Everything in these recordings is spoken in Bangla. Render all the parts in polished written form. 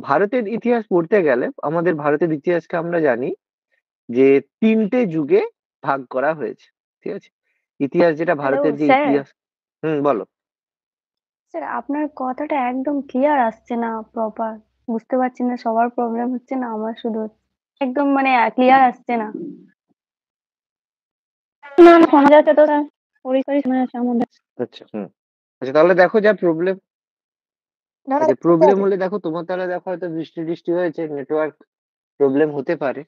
ভারতের ইতিহাস পড়তে গেলে আমাদের ভারতের ইতিহাসকে আমরা জানি যে ৩ টে যুগে ভাগ করা হয়েছে। ঠিক আছে? ইতিহাস যেটা হ্যালো ভারতের যে স্যার। ইতিহাস। বলো। স্যার, আপনার কথাটা একদম ক্লিয়ার আসছে না, প্রপার বুঝতে পারছি না। সবার প্রবলেম হচ্ছে না, আমার শুধু হচ্ছে। একদম মানে ক্লিয়ার আসছে না। না না, শোনা যাচ্ছে তো স্যার, পরিষ্কারই শোনা যাচ্ছে আমাদের। আচ্ছা, আচ্ছা তাহলে দেখো যা প্রবলেম। দাদা আচ্ছা, ঠিক প্রবলেম আছে। হলে দেখো তোমার তাহলে দেখো হয়তো বৃষ্টি টিষ্টি হয়েছে, নেটওয়ার্ক প্রবলেম হতে পারে।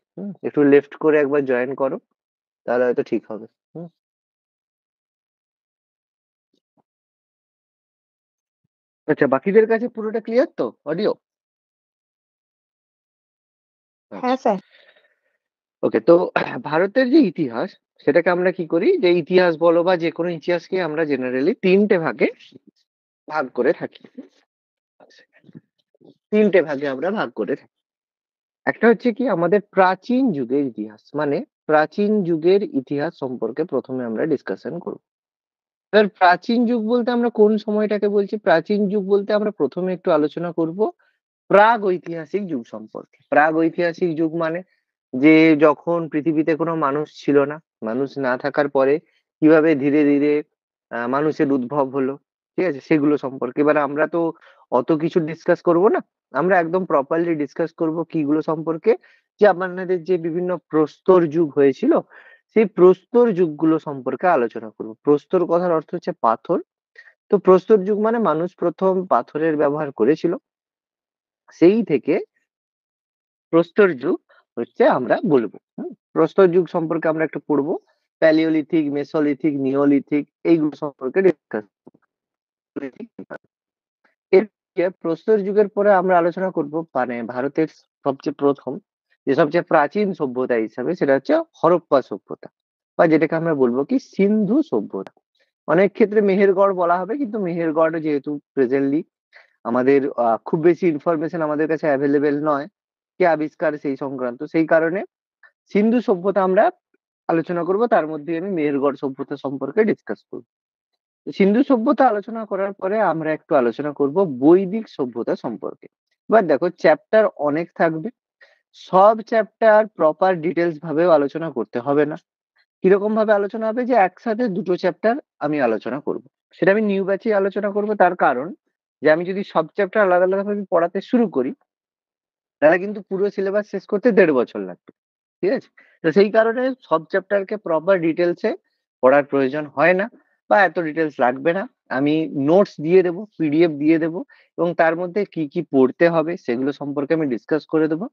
একটু লেফট করে একবার জয়েন করো, তাহলে হয়তো ঠিক হবে। হুম। আচ্ছা, বাকিদের কাছে পুরোটা ক্লিয়ার তো অডিও? হ্যাঁ আচ্ছা, স্যার। ওকে। তো ভারতের যে ইতিহাস, সেটাকে আমরা কি করি, যে ইতিহাস বলো বা যে কোনো ইতিহাসকে আমরা জেনারেলি ৩টে ভাগে ভাগ করে থাকি। ৩টে ভাগে আমরা ভাগ করে থাকি। একটা হচ্ছে কি আমাদের প্রাচীন যুগের ইতিহাস, মানে প্রাচীন যুগের ইতিহাস সম্পর্কে প্রথমে আমরা ডিসকাশন করব। এবার প্রাচীন যুগ বলতে আমরা কোন সময়টাকে বলছি? প্রাচীন যুগ বলতে আমরা প্রথমে একটু আলোচনা করব প্রাগ ঐতিহাসিক যুগ সম্পর্কে। প্রাগ ঐতিহাসিক যুগ মানে যে যখন পৃথিবীতে কোনো মানুষ ছিল না, মানুষ না থাকার পরে কিভাবে ধীরে ধীরে মানুষের উদ্ভব হলো, ঠিক আছে, সেগুলো সম্পর্কে। এবার আমরা তো অত কিছু ডিসকাস করব না, আমরা একদম প্রপারলি ডিসকাস করব কিগুলো সম্পর্কে, যে আপনাদের যে বিভিন্ন প্রস্তর যুগ হয়েছিল, সেই প্রস্তর যুগগুলো সম্পর্কে আলোচনা করব। প্রস্তর কথার অর্থ হচ্ছে পাথর। তো প্রস্তর যুগ মানে মানুষ প্রথম পাথরের ব্যবহার করেছিল, সেই থেকে প্রস্তর যুগ হচ্ছে আমরা বলবো। প্রস্তর যুগ সম্পর্কে আমরা একটু পড়বো, প্যালিওলিথিক, মেসোলিথিক, নিওলিথিক, এইগুলো সম্পর্কে ডিসকাস। এর প্রস্তর যুগের পরে আমরা আলোচনা করব মানে ভারতের সবচেয়ে প্রথম যে সবচেয়ে প্রাচীন সভ্যতা হিসাবে, সেটা হচ্ছে হরপ্পা সভ্যতা, বা যেটাকে আমরা বলবো কি সিন্ধু সভ্যতা। অনেক ক্ষেত্রে মেহেরগড় বলা হবে, কিন্তু মেহেরগড় যেহেতু প্রেজেন্টলি আমাদের খুব বেশি ইনফরমেশন আমাদের কাছে অ্যাভেলেবেল নয়, কে আবিষ্কার সেই সংক্রান্ত, সেই কারণে সিন্ধু সভ্যতা আমরা আলোচনা করব। তার মধ্যে আমি মেহেরগড় সভ্যতা সম্পর্কে ডিসকাস করব। সিন্ধু সভ্যতা আলোচনা করার পরে আমরা একটু আলোচনা করব বৈদিক সভ্যতা সম্পর্কে। এবার দেখো, চ্যাপ্টার অনেক থাকবে, সব চ্যাপ্টার প্রপার ডিটেলস ভাবেও আলোচনা করতে হবে না। কিরকম ভাবে আলোচনা হবে, যে একসাথে দুটো চ্যাপ্টার আমি আলোচনা করব। সেটা আমি নিউ ব্যাচে আলোচনা করব, তার কারণ যে আমি যদি সব চ্যাপ্টার আলাদা আলাদা ভাবে পড়াতে শুরু করি, তাহলে কিন্তু পুরো সিলেবাস শেষ করতে ১.৫ বছর লাগবে। ঠিক আছে? তো সেই কারণে সব চ্যাপ্টারকে প্রপার ডিটেলসে পড়ার প্রয়োজন হয় না, বা এত ডিটেলস লাগবে না। আমি নোটস দিয়ে দেবো, পিডিএফ দিয়ে দেবো, এবং তার মধ্যে কি কি পড়তে হবে সেগুলো সম্পর্কে আমি ডিসকাস করে দেবো।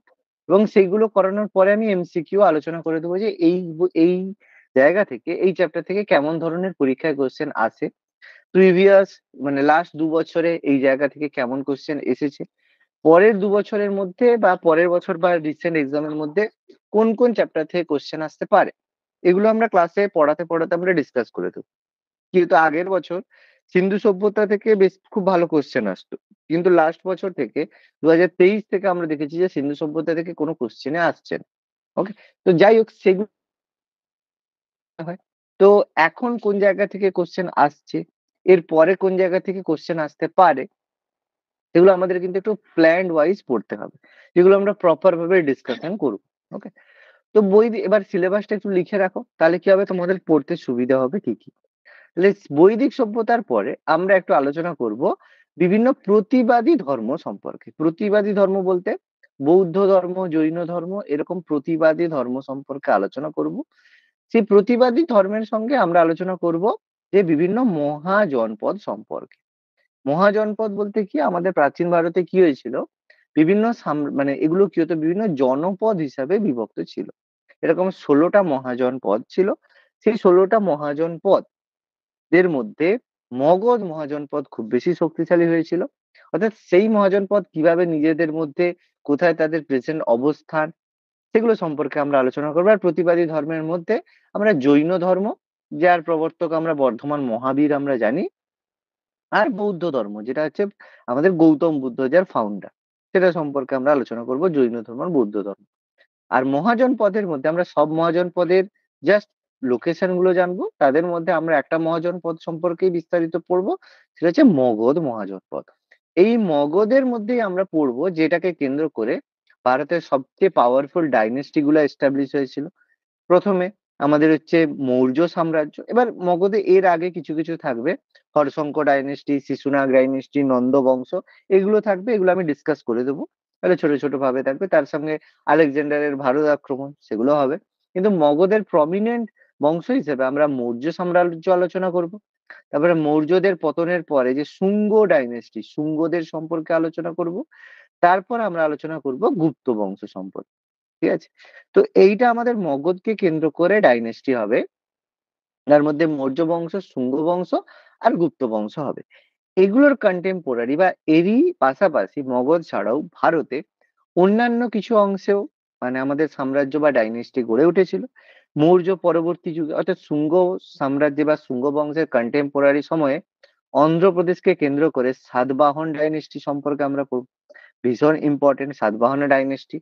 এবং সেইগুলো করানোর পরে আমি এমসিকিউ আলোচনা করে দেবো, যে এই জায়গা থেকে, এই চ্যাপ্টার থেকে কেমন ধরনের পরীক্ষায় কোশ্চেন আসে, প্রিভিয়াস মানে লাস্ট ২ বছরে এই জায়গা থেকে কেমন কোশ্চেন এসেছে, পরের ২ বছরের মধ্যে বা পরের বছর বা রিসেন্ট এক্সামের মধ্যে কোন কোন চ্যাপ্টার থেকে কোশ্চেন আসতে পারে, এগুলো আমরা ক্লাসে পড়াতে পড়াতে আমরা ডিসকাস করে দেবো। কিন্তু আগের বছর সিন্ধু সভ্যতা থেকে বেশ খুব ভালো কোশ্চেন আসতো, কিন্তু লাস্ট বছর থেকে ২০২৩ থেকে আমরা দেখেছি যে সিন্ধু সভ্যতা থেকে কোনো কোশ্চেনে আসছে না। ওকে। তো যাই হোক, সেগুলো হয়। তো এখন কোন জায়গা থেকে কোশ্চেন আসছে, এর পরে কোন জায়গা থেকে কোশ্চেন আসতে পারে, এগুলো আমাদের কিন্তু একটু প্ল্যান্ড ওয়াইজ পড়তে হবে, যেগুলো আমরা প্রপার ভাবে ডিসকাশন করবো। ওকে। তো এবার সিলেবাসটা একটু লিখে রাখো, তাহলে কি হবে, তোমাদের পড়তে সুবিধা হবে ঠিকই। তাহলে বৈদিক সভ্যতার পরে আমরা একটু আলোচনা করব বিভিন্ন প্রতিবাদী ধর্ম সম্পর্কে। প্রতিবাদী ধর্ম বলতে বৌদ্ধ ধর্ম, জৈন ধর্ম, এরকম প্রতিবাদী ধর্ম সম্পর্কে আলোচনা করব। সেই প্রতিবাদী ধর্মের সঙ্গে আমরা আলোচনা করব যে বিভিন্ন মহাজনপদ সম্পর্কে। মহাজনপদ বলতে কি, আমাদের প্রাচীন ভারতে কি হয়েছিল, বিভিন্ন মানে এগুলো কি হতো, বিভিন্ন জনপদ হিসাবে বিভক্ত ছিল। এরকম ১৬টা মহাজনপদ ছিল। সেই ১৬টা মহাজনপদ দের মধ্যে মগধ মহাজনপদ খুব বেশি শক্তিশালী হয়েছিল। অর্থাৎ সেই মহাজনপদ কিভাবে নিজেদের মধ্যে, কোথায় তাদের প্রেজেন্ট অবস্থান, সেগুলো সম্পর্কে আমরা আলোচনা করবো। আর প্রতিবাদী ধর্মের মধ্যে আমরা জৈন ধর্ম, যার প্রবর্তক আমরা বর্ধমান মহাবীর আমরা জানি, আর বৌদ্ধ ধর্ম যেটা হচ্ছে আমাদের গৌতম বুদ্ধ, যার ফাউন্ডার, সেটা সম্পর্কে আমরা আলোচনা করব, জৈন ধর্ম আর বৌদ্ধ ধর্ম। আর মহাজন পদের মধ্যে আমরা সব মহাজন পদের জাস্ট লোকেশন গুলো জানবো, তাদের মধ্যে আমরা একটা মহাজন পদ সম্পর্কেই বিস্তারিত পড়বো, সেটা হচ্ছে মগধ মহাজন পদ। এই মগধের মধ্যেই আমরা পড়বো যেটাকে কেন্দ্র করে ভারতের সবচেয়ে পাওয়ারফুল ডাইনেস্টি গুলো এস্টাবলিশ হয়েছিল। প্রথমে আমাদের হচ্ছে মৌর্য সাম্রাজ্য। এবার মগধে এর আগে কিছু কিছু থাকবে, হর্ষঙ্ক ডাইনেস্টি, শিশুনাগ ডাইনেস্টি, নন্দ বংশ, এগুলো থাকবে। এগুলো আমি ডিসকাস করে দেবো, তাহলে ছোট ছোট ভাবে থাকবে। তার সঙ্গে আলেকজান্ডারের ভারত আক্রমণ, সেগুলো হবে। কিন্তু মগধের প্রমিনেন্ট বংশ হিসেবে আমরা মৌর্য সাম্রাজ্য আলোচনা করব। তারপরে মৌর্যদের পতনের পরে যে শুঙ্গ ডাইনেস্টি, শুঙ্গদের সম্পর্কে আলোচনা করব। তারপর আমরা আলোচনা করব গুপ্ত বংশ সম্পর্কে। ঠিক আছে? তো এইটা আমাদের মগধকে কেন্দ্র করে ডাইনেস্টি হবে। তার মধ্যে মৌর্য বংশ, শুঙ্গ বংশ আর গুপ্ত বংশ হবে। এগুলোর কন্টেম্পোরারি বা এরই পাশাপাশি মগধ ছাড়াও ভারতে অন্যান্য কিছু অংশেও মানে আমাদের সাম্রাজ্য বা ডাইনেস্টি গড়ে উঠেছিল। মৌর্য পরবর্তী যুগে অর্থাৎ শুঙ্গ সাম্রাজ্য বা শুঙ্গ বংশের কন্টেম্পোরারি সময়ে অন্ধ্রপ্রদেশকে কেন্দ্র করে সাতবাহন ডাইনেস্টি সম্পর্কে আমরা পড়ব। ভীষণ ইম্পর্টেন্ট সাতবাহন ডাইনেস্টি।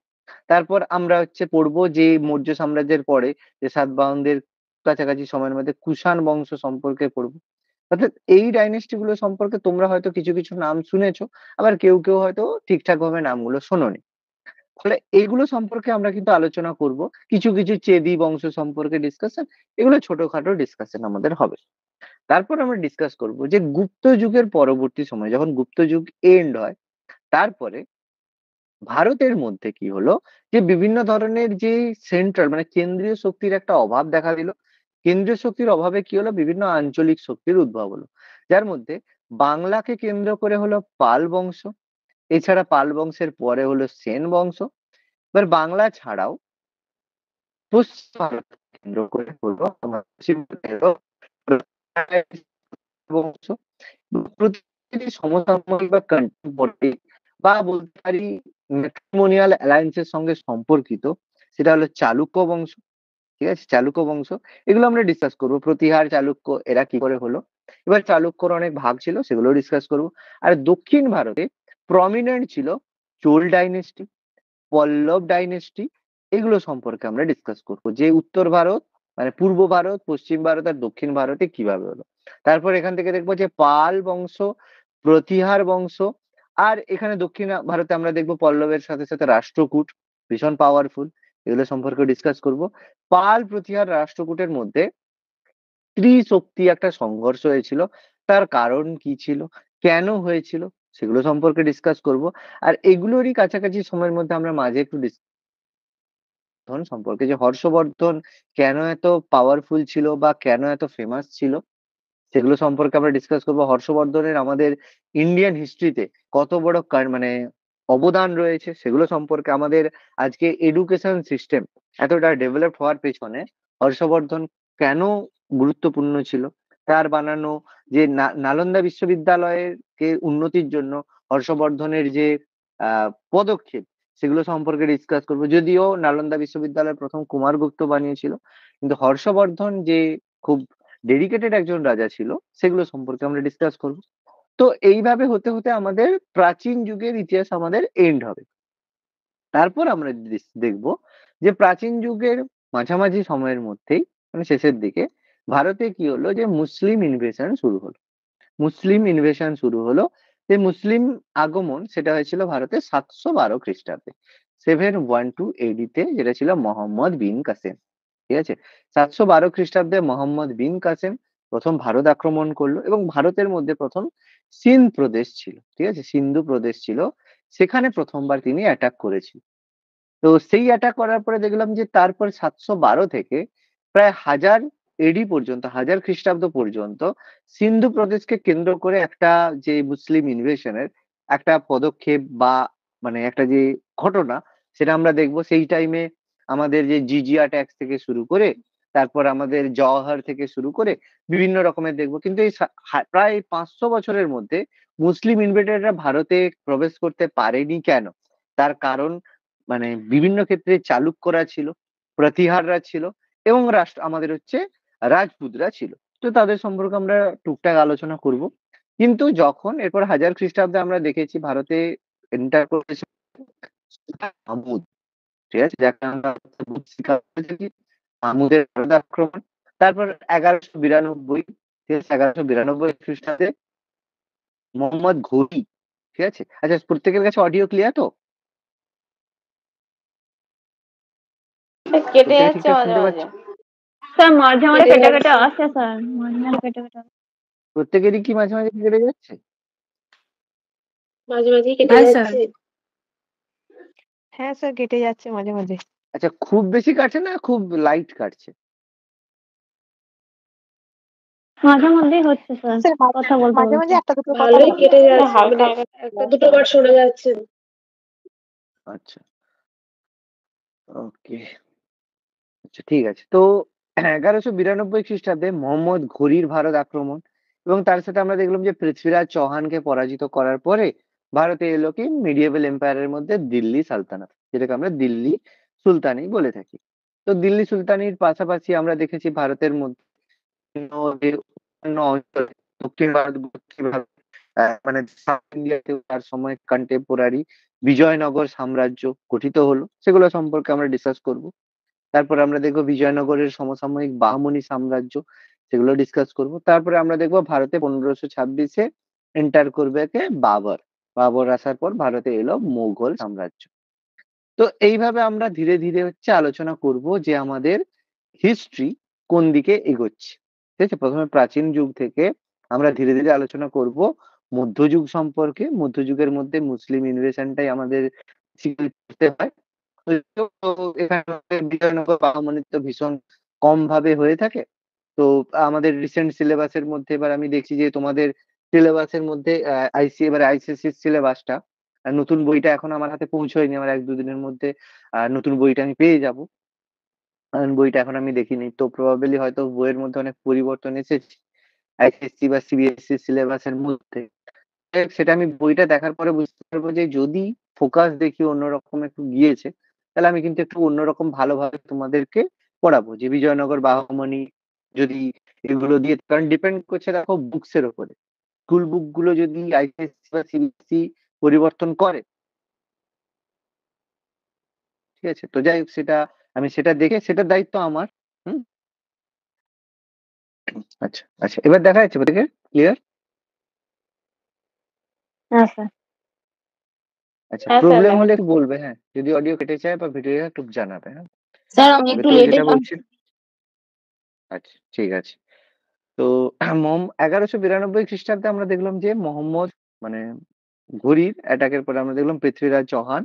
তারপর আমরা হচ্ছে পড়বো যে মৌর্য সাম্রাজ্যের পরে যে সাতবাহনদের কাছাকাছি সময়ের মধ্যে কুষাণ বংশ সম্পর্কে পড়বো। অর্থাৎ এই ডাইনেস্টি গুলো সম্পর্কে তোমরা হয়তো কিছু কিছু নাম শুনেছো, আবার কেউ কেউ হয়তো ঠিকঠাক ভাবে নামগুলো শোনোনি। ফলে এইগুলো সম্পর্কে আমরা কিন্তু আলোচনা করব। কিছু কিছু চেদি বংশ সম্পর্কে ডিসকাশন, এগুলো ছোটখাটো ডিসকাশন আমাদের হবে। তারপর আমরা ডিসকাস করব যে গুপ্ত যুগের পরবর্তী সময় যখন গুপ্ত যুগ এন্ড হয়, তারপরে ভারতের মধ্যে কি হলো যে বিভিন্ন ধরনের যে সেন্ট্রাল মানে কেন্দ্রীয় শক্তির একটা অভাব দেখা দিল। কেন্দ্রীয় শক্তির অভাবে কি হলো, বিভিন্ন আঞ্চলিক শক্তির উদ্ভব হলো। যার মধ্যে বাংলাকে কেন্দ্র করে হলো পাল বংশ, এছাড়া পাল বংশের পরে হলো সেন বংশ। এবার বাংলা ছাড়াও পশ্চিম ভারতকে কেন্দ্র করে হলো আমার পশ্চিমবঙ্গেরও বংশ। প্রতিটি সমসাময়িক বা কন্টেম্পোরারি বা বলতে পারি ম্যাট্রিমোনিয়াল অ্যালায়েন্সের সঙ্গে সম্পর্কিত, সেটা হলো চালুক্য বংশ। ঠিক আছে? চালুক্য বংশ, এগুলো আমরা ডিসকাস করবো। প্রতিহার, চালুক্য, এরা কি করে হলো। এবার চালুক্যর অনেক ভাগ ছিল, সেগুলো ডিসকাস করবো। আর দক্ষিণ ভারতে প্রমিনেন্ট ছিল চোল ডাইনেস্টি, পল্লব ডাইনেস্টি, এগুলো সম্পর্কে আমরা ডিসকাস করবো। যে উত্তর ভারত মানে পূর্ব ভারত, পশ্চিম ভারত আর দক্ষিণ ভারতে কিভাবে হলো। তারপর এখান থেকে দেখবো যে পাল বংশ, প্রতিহার বংশ, আর এখানে দক্ষিণ ভারতে আমরা দেখবো পল্লবের সাথে সাথে রাষ্ট্রকূট, ভীষণ পাওয়ারফুল, এগুলো সম্পর্কে ডিসকাস করব। পাল, প্রতিহার, রাষ্ট্রকূটের মধ্যে ত্রিশক্তি একটা সংঘর্ষ হয়েছিল, তার কারণ কি ছিল, কেন হয়েছিল, সেগুলো সম্পর্কে ডিসকাস করব। আর এগুলোরই কাছাকাছি সময়ের মধ্যে আমরা মাঝে একটু বর্ধন সম্পর্কে, যে হর্ষবর্ধন কেন এত পাওয়ারফুল ছিল বা কেন এত ফেমাস ছিল, সেগুলো সম্পর্কে আমরা ডিসকাস করবো। হর্ষবর্ধনের আমাদের ইন্ডিয়ান হিস্ট্রিতে কত বড় মানে অবদান রয়েছে, সেগুলো সম্পর্কে। আমাদের আজকে এডুকেশন সিস্টেম এতটা ডেভেলপ হওয়ার পেছনে হর্ষবর্ধন কেন গুরুত্বপূর্ণ ছিল, তার বানানো যে নালন্দা বিশ্ববিদ্যালয়ের কে উন্নতির জন্য হর্ষবর্ধনের যে পদক্ষেপ, সেগুলো সম্পর্কে ডিসকাস করবো। যদিও নালন্দা বিশ্ববিদ্যালয়ের প্রথম কুমারগুপ্ত বানিয়েছিল, কিন্তু হর্ষবর্ধন যে খুব ডেডিকেটেড একজন রাজা ছিল, সেগুলো সম্পর্কে আমরা ডিসকাস করব। তো এইভাবে হতে হতে আমাদের প্রাচীন যুগের ইতিহাস আমাদের এন্ড হবে। তারপর আমরা দেখব যে প্রাচীন যুগের মাঝামাঝি সময়ের মধ্যেই মানে শেষের দিকে ভারতে কি হলো, যে মুসলিম ইনভেশন শুরু হলো। মুসলিম ইনভেশন শুরু হলো। যে মুসলিম আগমন সেটা হয়েছিল ভারতে 712 খ্রিস্টাব্দে, 712 এডিতে, যেটা ছিল মোহাম্মদ বিন কাসেম। ঠিক আছে? 712 খ্রিস্টাব্দে মোহাম্মদ বিন কাসেম প্রথম ভারত আক্রমণ করলো, এবং ভারতের মধ্যে প্রথম সিন্ধ প্রদেশ ছিল, ঠিক আছে, সিন্ধু প্রদেশ ছিল, সেখানে প্রথমবার তিনি অ্যাটাক করেছিল। তো সেই অ্যাটাক করার পরে দেখলাম যে তারপর 712 থেকে প্রায় 1000 এডি পর্যন্ত, 1000 খ্রিস্টাব্দ পর্যন্ত সিন্ধু প্রদেশকে কেন্দ্র করে একটা যে মুসলিম ইনভেশনের একটা পদক্ষেপ বা মানে একটা যে ঘটনা, সেটা আমরা দেখবো। সেই টাইমে আমাদের যে জিজিয়া ট্যাক্স থেকে শুরু করে, তারপর আমাদের জওহর থেকে শুরু করে বিভিন্ন রকমের দেখবো। কিন্তু এই প্রায় 500 বছরের মধ্যে মুসলিম ইনভেডাররা ভারতে প্রবেশ করতে পারেনি কেন, তার কারণ মানে বিভিন্ন ক্ষেত্রে চালুক্যরা ছিল, প্রতিহাররা ছিল, এবং রাষ্ট্র আমাদের হচ্ছে রাজপুতরা ছিল। তো তাদের সম্পর্কে আমরা টুকটাক আলোচনা করব। কিন্তু যখন এরপর 1000 খ্রিস্টাব্দে আমরা দেখেছি ভারতে এন্টার করেছে মাহমুদ, ঠিক আছে, যাকে আমরা শিকার করে থাকি, মাহমুদের ভারত আক্রমণ। তারপর 1192, ঠিক আছে, 1192 খ্রিস্টাব্দে মোহাম্মদ ঘুরি, ঠিক আছে? আচ্ছা, প্রত্যেকের কাছে অডিও ক্লিয়ার তো? কেটে প্রত্যেকে যাচ্ছে ঠিকঠাক মাঝে শুনতে মাঝে। পাচ্ছে? স্যার মাঝে মাঝে কেটে কেটে কেটে যাচ্ছে। আসছে স্যার, মাঝে মাঝে কেটে কেটে আসছে। প্রত্যেকেরই কি মাঝে মাঝে কেটে যাচ্ছে? মাঝে মাঝেই কেটে হ্যাঁ স্যার। যাচ্ছে। হ্যাঁ স্যার, কেটে যাচ্ছে মাঝে মাঝে। আচ্ছা, খুব বেশি কাটছে না খুব লাইট কাটছে? মাঝে মধ্যেই হচ্ছে স্যার, স্যার কথা বলতে মাঝে বলতে। মাঝে একটা দুটো কথা ভালোই বলতে কেটে বলতে যাচ্ছে, হালকা মানে একটা দুটো বার শোনা যাচ্ছে। আচ্ছা, ওকে। আচ্ছা, ঠিক আছে। তো 1192 খ্রিস্টাব্দে মোহাম্মদ ঘুরির ভারত আক্রমণ এবং তার সাথে আমরা দেখলাম যে পৃথ্বীরাজ চৌহানকে পরাজিত করার পরে ভারতে এলো কি মিডিয়েভেল এম্পায়ারের মধ্যে দিল্লি সালতানাত, যেটাকে আমরা দিল্লি সুলতানি বলে থাকি। তো দিল্লি সুলতানির পাশাপাশি আমরা দেখেছি ভারতের মধ্যে যে অন্য অঞ্চল, দক্ষিণ ভারত, দক্ষিণ ভারত, মানে সাউথ ইন্ডিয়াতে তার সময় কন্টেম্পোরারি বিজয়নগর সাম্রাজ্য গঠিত হলো, সেগুলো সম্পর্কে আমরা ডিসকাস করব। তারপরে আমরা দেখবো বিজয়নগরের সমসাময়িক বাহমনি সাম্রাজ্য, সেগুলো ডিসকাস করব। তারপরে আমরা দেখবো ভারতে 1526-এ এন্টার করবে কে বাবর। বাবর আসার পর ভারতে এলো মুঘল সাম্রাজ্য। তো এইভাবে আমরা ধীরে ধীরে আলোচনা করব যে আমাদের হিস্ট্রি কোন দিকে এগোচ্ছে। ঠিক আছে, প্রথমে প্রাচীন যুগ থেকে আমরা ধীরে ধীরে আলোচনা করব মধ্যযুগ সম্পর্কে। মধ্যযুগের মধ্যে মুসলিম ইনভেশনটাই আমাদের করতে হয়। তো এখানে বিজয়নগর বাহমনির তো ভীষণ কম ভাবে হয়ে থাকে। তো আমাদের রিসেন্ট সিলেবাসের মধ্যে এবার আমি দেখছি যে তোমাদের সিলেবাসের মধ্যে এবার আইসিএসসি সিলেবাসটা, নতুন বইটা এখন আমার হাতে পৌঁছয়নি, আমার 1-2 দিনের মধ্যে নতুন বইটা আমি পেয়ে যাব। কারণ বইটা এখন আমি দেখিনি, তো প্রবাবলি হয়তো বইয়ের মধ্যে অনেক পরিবর্তন এসেছে আইসিএসসি বা সিবিএসসি সিলেবাসের মধ্যে। সেটা আমি বইটা দেখার পরে বুঝতে পারবো যে যদি ফোকাস দেখি অন্যরকম একটু গিয়েছে, তাহলে আমি কিন্তু একটু অন্যরকম ভালোভাবে তোমাদেরকে পড়াবো, যে বিজয়নগর বাহমনি যদি এগুলো দিয়ে, কারণ ডিপেন্ড করছে দেখো বুকস এর উপরে। স্কুল বুক গুলো যদি আইসিএসসি বা সিবিএসসি পরিবর্তন করে, ঠিক আছে, তো যাই হোক সেটা আমি সেটা দেখে সেটার দায়িত্ব আমার। হুম। আচ্ছা আচ্ছা, এবার দেখা যাচ্ছে ওদিকে ক্লিয়ার? হ্যাঁ স্যার। আচ্ছা, হ্যাঁ স্যার, প্রবলেম দেখা হলে একটু যাচ্ছে। বলবে, হ্যাঁ, যদি অডিও কেটে যায় বা ভিডিও একটু জানাবে, হ্যাঁ। স্যার আমি তবে একটু তো লেটে যেটা বলছি, আচ্ছা ঠিক আছে। তো 1192 খ্রিস্টাব্দে আমরা দেখলাম যে মোহাম্মদ মানে ঘুরির অ্যাটাকের পরে আমরা দেখলাম পৃথ্বীরাজ চৌহান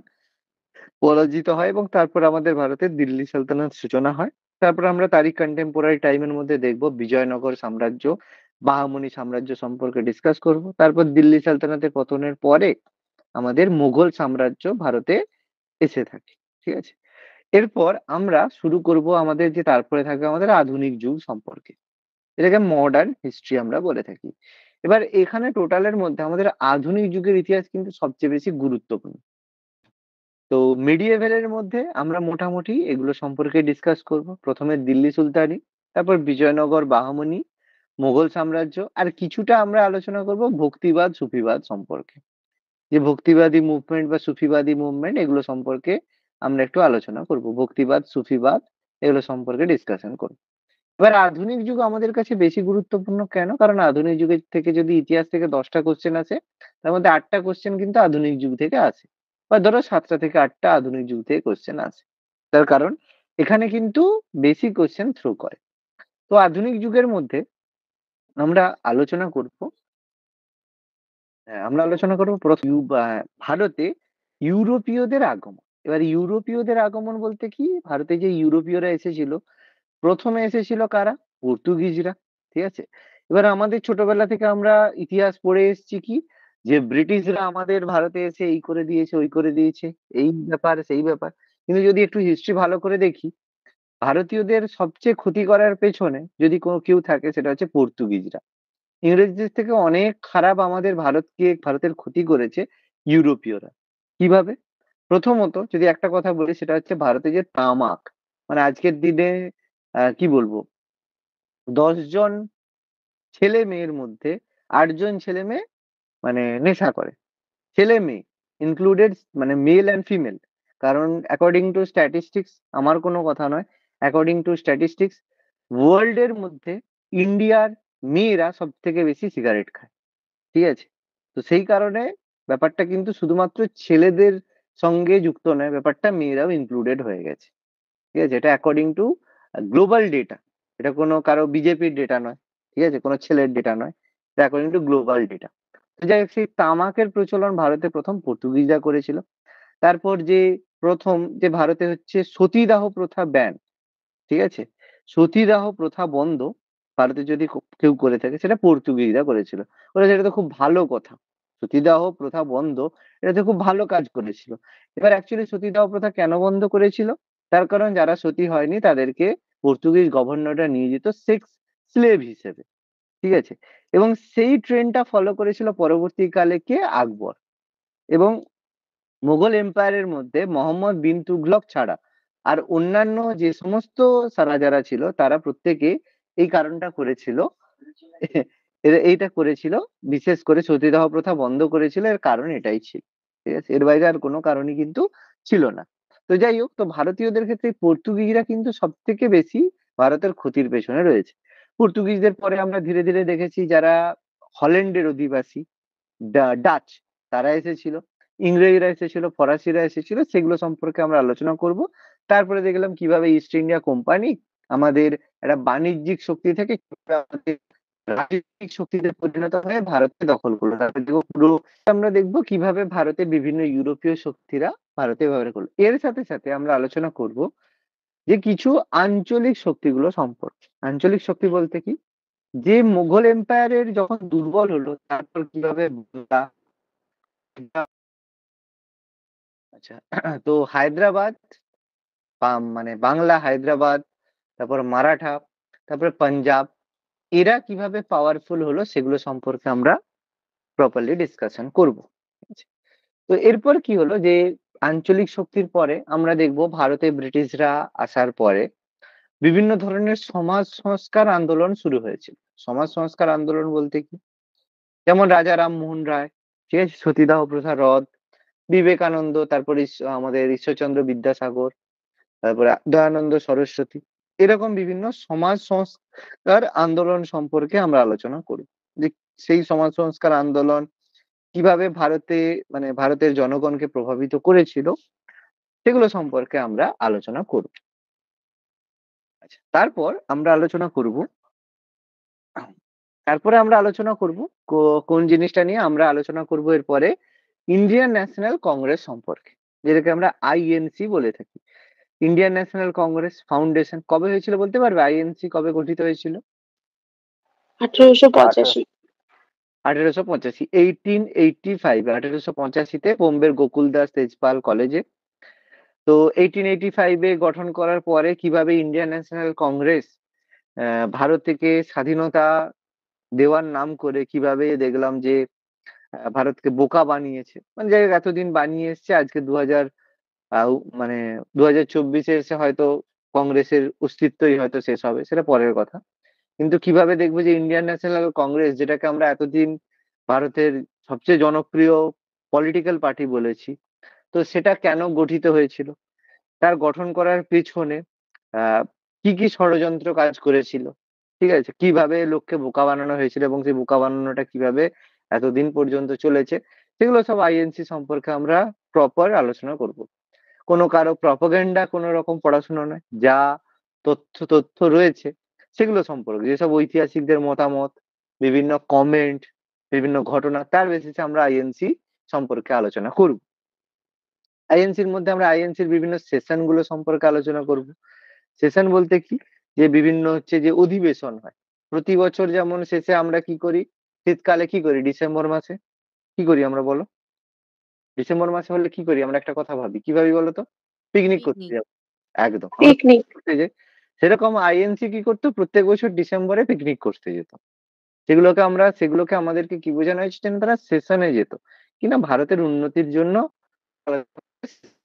পরাজিত হয় এবং তারপর আমাদের ভারতের দিল্লি সালতানাত সূচনা হয়। তারপর আমরা তারই কন্টেম্পোরারি টাইমের মধ্যে দেখব বিজয়নগর সাম্রাজ্য, বাহমনি সাম্রাজ্য সম্পর্কে ডিসকাস করব। তারপর দিল্লি সালতানাতের পতনের পরে আমাদের মুঘল সাম্রাজ্য ভারতে এসে থাকে। ঠিক আছে, এরপর আমরা শুরু করব আমাদের যে তারপরে থাকবে আমাদের আধুনিক যুগ সম্পর্কে, এটাকে মডার্ন হিস্ট্রি আমরা বলে থাকি। এবার এখানে টোটালের মধ্যে আমাদের আধুনিক যুগের ইতিহাস কিন্তু সবচেয়ে বেশি গুরুত্বপূর্ণ। তো মিডিয়েভেলের মধ্যে আমরা মোটামুটি এগুলো সম্পর্কে ডিসকাস করব। প্রথমে দিল্লি সুলতানি, তারপর বিজয়নগর বাহমনি, মুঘল সাম্রাজ্য, আর কিছুটা আমরা আলোচনা করব ভক্তিবাদ সুফিবাদ সম্পর্কে, যে ভক্তিবাদী মুভমেন্ট বা সুফিবাদী মুভমেন্ট এগুলো সম্পর্কে আমরা একটু আলোচনা করব। ভক্তিবাদ সুফিবাদ এগুলো সম্পর্কে ডিসকাশন করব। এবার আধুনিক যুগ আমাদের কাছে বেশি গুরুত্বপূর্ণ কেন? কারণ আধুনিক যুগের থেকে যদি ইতিহাস থেকে 10টা কোশ্চেন আসে, তার মধ্যে 8টা কোশ্চেন কিন্তু আধুনিক যুগ থেকে আসে, বা ধরো 7টা থেকে 8টা আধুনিক যুগ থেকে কোশ্চেন আসে। তার কারণ এখানে কিন্তু বেশি কোশ্চেন থ্রো করে। তো আধুনিক যুগের মধ্যে আমরা আলোচনা করব, আমরা আলোচনা করবো ভারতে ইউরোপীয়দের আগমন। এবার ইউরোপীয়দের আগমন বলতে কি, ভারতে যে ইউরোপীয়রা এসেছিল, প্রথমে এসেছিল কারা? পর্তুগিজরা। ঠিক আছে, এবার আমাদের ছোটবেলা থেকে আমরা ইতিহাস পড়ে এসেছি কি, যে ব্রিটিশরা আমাদের ভারতে এসে এই করে দিয়েছে ওই করে দিয়েছে, এই ব্যাপার সেই ব্যাপার। কিন্তু যদি একটু হিস্ট্রি ভালো করে দেখি, ভারতীয়দের সবচেয়ে ক্ষতি করার পেছনে যদি কোনো কেউ থাকে সেটা হচ্ছে পর্তুগিজরা। ইংরেজদের থেকে অনেক খারাপ আমাদের ভারতের ক্ষতি করেছে ইউরোপীয়রা। কিভাবে? প্রথমত যদি একটা কথা বলি, সেটা হচ্ছে ভারতে যে তামাক, মানে আজকের দিনে কি বলবো, 10 জন ছেলে মেয়ের মধ্যে 8 জন ছেলে মেয়ে মানে নেশা করে, ছেলে মেয়ে ইনক্লুডেড, মানে মেল অ্যান্ড ফিমেল। কারণ অ্যাকর্ডিং টু স্ট্যাটিস্টিক্স, আমার কোনো কথা নয়, অ্যাকর্ডিং টু স্ট্যাটিস্টিক্স ওয়ার্ল্ড এর মধ্যে ইন্ডিয়ার মেয়েরা সব থেকে বেশি সিগারেট খায়। ঠিক আছে, তো সেই কারণে ব্যাপারটা কিন্তু শুধুমাত্র ছেলেদের সঙ্গে যুক্ত নয়, ব্যাপারটা মেয়েরাও ইনক্লুডেড হয়ে গেছে। ঠিক আছে? এটা অ্যাকর্ডিং টু গ্লোবাল ডেটা। এটা কোনো কারো বিজেপির ডেটা নয়। ঠিক আছে? কোনো ছেলের ডেটা নয়। এটা অ্যাকর্ডিং টু গ্লোবাল ডেটা। তো যাই হোক, সেই তামাকের প্রচলন ভারতে প্রথম পর্তুগিজরা করেছিল। তারপর যে প্রথম যে ভারতে হচ্ছে সতীদাহ প্রথা ব্যান, ঠিক আছে? সতীদাহ প্রথা বন্ধ ভারতে যদি কেউ করে থাকে সেটা পর্তুগিজরা করেছিল। বলেছে এটা তো খুব ভালো কথা। সতীদাহ প্রথা বন্ধ, এটা তো খুব ভালো কাজ করেছিল। এবার অ্যাকচুয়ালি সতীদাহ প্রথা কেন বন্ধ করেছিল? তার কারণ যারা সতী হয়নি তাদেরকে পর্তুগিজ গভর্নররা নিয়ে যেত সেক্স স্লেভ হিসেবে। ঠিক আছে? এবং সেই ট্রেন্ডটা ফলো করেছিল পরবর্তীকালে কে? আকবর। এবং মুঘল এম্পায়ারের মধ্যে মোহাম্মদ বিন তুঘলক ছাড়া আর অন্যান্য যে সমস্ত রাজারা ছিল তারা প্রত্যেকে এই কারণটা করেছিল। এইটা করেছিল, বিশেষ করে সতীদাহ প্রথা বন্ধ করেছিল, এর কারণ এটাই ছিল। ঠিক আছে? এর বাইরে আর কোনো কারণই কিন্তু ছিল না। তো যাই হোক, তো ভারতীয়দের ক্ষেত্রে পর্তুগিজরা কিন্তু সব থেকে বেশি ভারতের ক্ষতির পেছনে রয়েছে। পর্তুগিজদের পরে আমরা ধীরে ধীরে দেখেছি যারা হল্যান্ডের অধিবাসী, ডাচ, তারা এসেছিল, ইংরেজরা এসেছিল, ফরাসিরা এসেছিল, সেগুলো সম্পর্কে আমরা আলোচনা করব। তারপরে দেখলাম কিভাবে ইস্ট ইন্ডিয়া কোম্পানি আমাদের একটা বাণিজ্যিক শক্তি থেকে কিভাবে আমাদের রাজনৈতিক শক্তিতে পরিণত হয়ে ভারতকে দখল করলো। তারপরে দেখবো পুরো আমরা দেখবো কিভাবে ভারতের বিভিন্ন ইউরোপীয় শক্তিরা ভারতে ব্যবহার করলো। এর সাথে সাথে আমরা আলোচনা করব যে কিছু আঞ্চলিক শক্তিগুলো সম্পর্কে। আঞ্চলিক শক্তি বলতে কি, যে মুঘল এম্পায়ারের যখন দুর্বল হলো তারপর কিভাবে আচ্ছা, তো হায়দ্রাবাদ, মানে বাংলা হায়দ্রাবাদ, তারপর মারাঠা, তারপরে পাঞ্জাব, এরা কিভাবে পাওয়ারফুল হলো সেগুলো সম্পর্কে আমরা প্রপারলি ডিসকাশন করব। ঠিক আছে? তো এরপর কি হলো যে আঞ্চলিক শক্তির পরে আমরা দেখব ভারতে ব্রিটিশরা আসার পরে বিভিন্ন ধরনের সমাজ সংস্কার আন্দোলন শুরু হয়েছিল। সমাজ সংস্কার আন্দোলন বলতে কি, যেমন রাজা রামমোহন রায়, ঠিক আছে, সতীদাহ প্রথা রদ, বিবেকানন্দ, তারপর আমাদের ঈশ্বরচন্দ্র বিদ্যাসাগর, তারপরে দয়ানন্দ সরস্বতী, এরকম বিভিন্ন সমাজ সংস্কার আন্দোলন সম্পর্কে আমরা আলোচনা করি। যে সেই সমাজ সংস্কার আন্দোলন কিভাবে ভারতে, মানে ভারতের জনগণকে প্রভাবিত করেছিল, সেগুলো সম্পর্কে আমরা আলোচনা করব। আচ্ছা, তারপরে আমরা আলোচনা করব কোন জিনিসটা নিয়ে আমরা আলোচনা করব এরপরে, ইন্ডিয়ান ন্যাশনাল কংগ্রেস সম্পর্কে, যেটাকে আমরা আইএনসি বলে থাকি। ইন্ডিয়ান ন্যাশনাল কংগ্রেস ফাউন্ডেশন কবে হয়েছিল বলতে পারবে? আইএনসি কবে গঠিত হয়েছিল? 1885। 1885, 1885 বোম্বের গোকুলদাস তেজপাল কলেজে। তো 1885 গঠন করার পরে কিভাবে ইন্ডিয়ান ন্যাশনাল কংগ্রেস ভারত থেকে স্বাধীনতা দেওয়ার নাম করে কিভাবে দেখলাম যে ভারতকে বোকা বানিয়েছে। মানে যাই হোক, এতদিন বানিয়ে এসছে, আজকে 2000 মানে 2024 এসে হয়তো কংগ্রেসের অস্তিত্বই হয়তো শেষ হবে, সেটা পরের কথা। কিন্তু কিভাবে দেখবো যে ইন্ডিয়ান ন্যাশনাল কংগ্রেস, যেটাকে আমরা এতদিন ভারতের সবচেয়ে জনপ্রিয় পলিটিক্যাল পার্টি বলেছি, তো সেটা কেন গঠিত হয়েছিল, তার গঠন করার পেছনে কি কি ষড়যন্ত্র কাজ করেছিল, ঠিক আছে, কিভাবে লোককে বোকা বানানো হয়েছিল এবং সেই বোকা বানানোটা কিভাবে এতদিন পর্যন্ত চলেছে, সেগুলো সব আইএনসি সম্পর্কে আমরা প্রপার আলোচনা করব। কোনো কারো প্রপাগান্ডা কোনো রকম পড়াশোনা নয়, যা তথ্য রয়েছে সেগুলো সম্পর্কে, যেসব ঐতিহাসিকদের মতামত, বিভিন্ন কমেন্ট, বিভিন্ন ঘটনা, তার বেসিসে আমরা আইএনসি সম্পর্কে আলোচনা করব। আইএনসির মধ্যে আমরা আইএনসির বিভিন্ন সেশন গুলো সম্পর্কে আলোচনা করব। সেশন বলতে কি, যে বিভিন্ন হচ্ছে যে অধিবেশন হয় প্রতি বছর, যেমন শেষে আমরা কি করি, শীতকালে কি করি, ডিসেম্বর মাসে কি করি আমরা বলো? ডিসেম্বর মাসে হলে কি করি আমরা? একটা কথা ভাবি, কি ভাবি বলো তো? পিকনিক করতে পিকনিক। যাবো। একদম, আমরা পিকনিক। করতে যাই। সেরকম আইএনসি কি করতো, প্রত্যেক বছর ডিসেম্বরে পিকনিক করতে যেত। সেগুলোকে আমাদেরকে কি বোঝানো হয়েছে, যেন তারা সেশনে যেত, কিনা ভারতের উন্নতির জন্য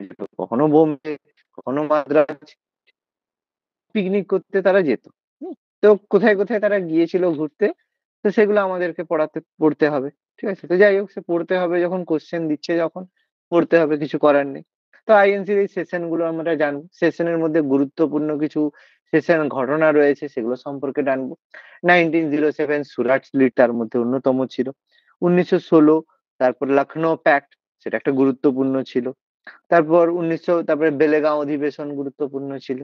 যেত। কখনো বোম্বে, কখনো মাদ্রাজ, পিকনিক করতে তারা যেত। তো কোথায় কোথায় তারা গিয়েছিল ঘুরতে, তো সেগুলো আমাদেরকে পড়তে হবে। ঠিক আছে? তো যাই হোক, সে পড়তে হবে যখন, কোশ্চেন দিচ্ছে যখন, পড়তে হবে, কিছু করার নেই। তো আইএনসির এই সেশন গুলো আমরা জানবো। সেশনের মধ্যে গুরুত্বপূর্ণ কিছু সেশন ঘটনা রয়েছে, সেগুলো সম্পর্কে জানবো। 1907 সুরাট স্প্লিট তার মধ্যে অন্যতম ছিল। 1916 তারপর লখনৌ প্যাক্ট, সেটা একটা গুরুত্বপূর্ণ ছিল। তারপর তারপরে বেলেগাঁও অধিবেশন গুরুত্বপূর্ণ ছিল।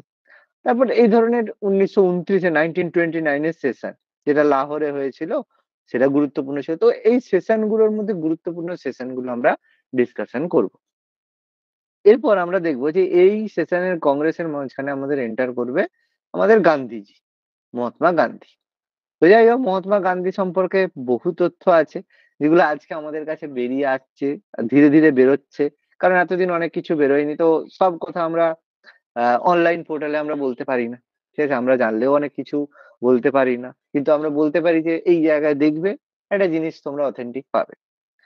তারপর এই ধরনের 1929 1929 এর সেশন, যেটা লাহোরে হয়েছিল, সেটা গুরুত্বপূর্ণ ছিল। তো এই সেশন গুলোর মধ্যে গুরুত্বপূর্ণ সেশন গুলো আমরা ডিসকাশন করব। এরপর আমরা দেখবো যে এই সেশনের কংগ্রেসের মাঝখানে আমাদের এন্টার করবে আমাদের গান্ধীজি, মহাত্মা গান্ধী। তো যাই হোক, মহাত্মা গান্ধী সম্পর্কে বহু তথ্য আছে, যেগুলো আজকে আমাদের কাছে বেরিয়ে আসছে, ধীরে ধীরে বেরোচ্ছে। কারণ এতদিন অনেক কিছু বেরোয়নি, তো সব কথা আমরা অনলাইন পোর্টালে আমরা বলতে পারি না। ঠিক আছে, আমরা জানলেও অনেক কিছু বলতে পারি না, কিন্তু আমরা বলতে পারি যে এই জায়গায় দেখবে একটা জিনিস তোমরা অথেন্টিক পাবে।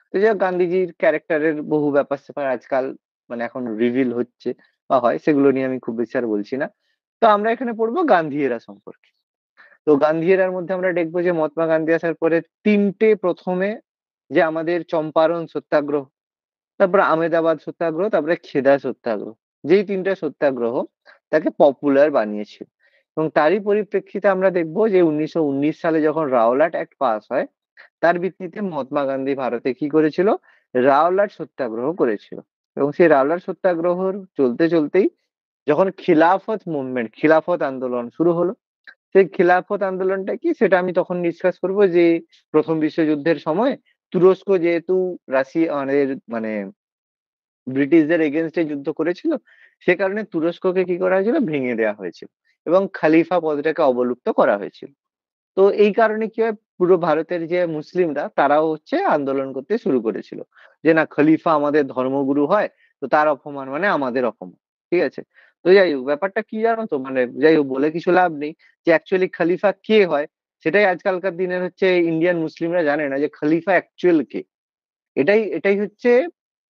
তো যাই হোক, গান্ধীজির ক্যারেক্টারের বহু ব্যাপার স্যাপার আজকাল মানে এখন রিভিল হচ্ছে বা হয়, সেগুলো নিয়ে আমি খুব বেশি আর বলছি না। তো আমরা এখানে পড়বো গান্ধী এরা সম্পর্কে। তো গান্ধী এরার মধ্যে আমরা দেখবো যে মহাত্মা গান্ধী আসার পরে তিনটে, প্রথমে যে আমাদের চম্পারণ সত্যাগ্রহ, তারপরে আহমেদাবাদ সত্যাগ্রহ, তারপরে খেদা সত্যাগ্রহ, যেই তিনটা সত্যাগ্রহ তাকে পপুলার বানিয়েছিল। এবং তারই পরিপ্রেক্ষিতে আমরা দেখবো যে 1919 সালে যখন রাওলাট অ্যাক্ট পাস হয়, তার ভিত্তিতে মহাত্মা গান্ধী ভারতে কি করেছিল, রাওলাট সত্যাগ্রহ করেছিল। এবং সেই রাওলাট সত্যাগ্রহ চলতে চলতেই যখন খিলাফত মুভমেন্ট, খিলাফত আন্দোলন শুরু হলো। সেই খিলাফত আন্দোলনটা কি, সেটা আমি তখন ডিসকাস করবো যে প্রথম বিশ্বযুদ্ধের সময় তুরস্ক যেহেতু রাশিয়া আমাদের মানে ব্রিটিশদের এগেনস্টে যুদ্ধ করেছিল, সে কারণে তুরস্ককে কি করা হয়েছিল, ভেঙে দেওয়া হয়েছিল এবং খলিফা পদটাকে অবলুপ্ত করা হয়েছিল। তো এই কারণে কি হয়, পুরো ভারতের যে মুসলিমরা তারাও আন্দোলন করতে শুরু করেছিল যে না, খলিফা আমাদের ধর্মগুরু হয়, তো তার অপমান মানে আমাদের অপমান। ঠিক আছে, তো যাই হোক, ব্যাপারটা কি জানো তো, মানে যাই হোক বলে কিছু লাভ নেই যে অ্যাকচুয়ালি খলিফা কে হয়। সেটাই আজকালকার দিনের ইন্ডিয়ান মুসলিমরা জানে না যে খলিফা অ্যাকচুয়াল কে। এটাই এটাই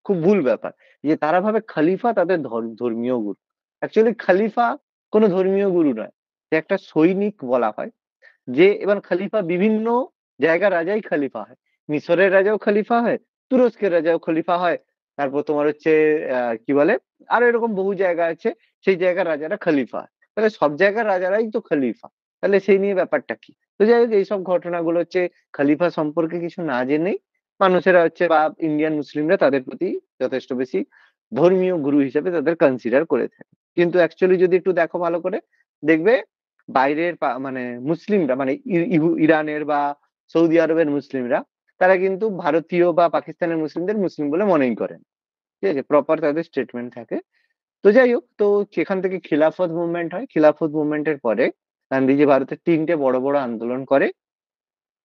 খুব ভুল ব্যাপার, যে তারা ভাবে খলিফা তাদের ধর্মীয় গুরু। অ্যাকচুয়ালি খলিফা কোনো ধর্মীয় গুরু নয়, সে একটা সৈনিক বলা হয়। যে এবার খলিফা বিভিন্ন জায়গার রাজাই খলিফা হয়। মিশরের রাজাও খলিফা হয়, তুরস্কের রাজাও খলিফা হয়। তারপর তোমার কি বলে, আরো এরকম বহু জায়গা আছে, সেই জায়গার রাজারা খলিফা হয়। তাহলে সব জায়গার রাজারাই তো খলিফা, তাহলে সেই নিয়ে ব্যাপারটা কি? তো যাই হোক, এইসব ঘটনাগুলো খলিফা সম্পর্কে কিছু না জেনেই মানুষেরা বা ইন্ডিয়ান মুসলিমরা তাদের প্রতি যথেষ্ট বেশি ধর্মীয় গুরু হিসেবে তাদের কনসিডার করে থাকে। কিন্তু অ্যাকচুয়ালি যদি একটু দেখো ভালো করে, দেখবে বাইরের মানে মুসলিমরা, মানে ইরানের বা সৌদি আরবের মুসলিমরা, তারা কিন্তু ভারতীয় বা পাকিস্তানের মুসলিমদের মুসলিম বলে মনেই করেন। ঠিক আছে, প্রপার তাদের স্টেটমেন্ট থাকে। তো যাই হোক, তো সেখান থেকে খিলাফত মুভমেন্ট হয়। খিলাফত মুভমেন্টের পরে গান্ধীজি ভারতের তিনটে বড় বড় আন্দোলন করে।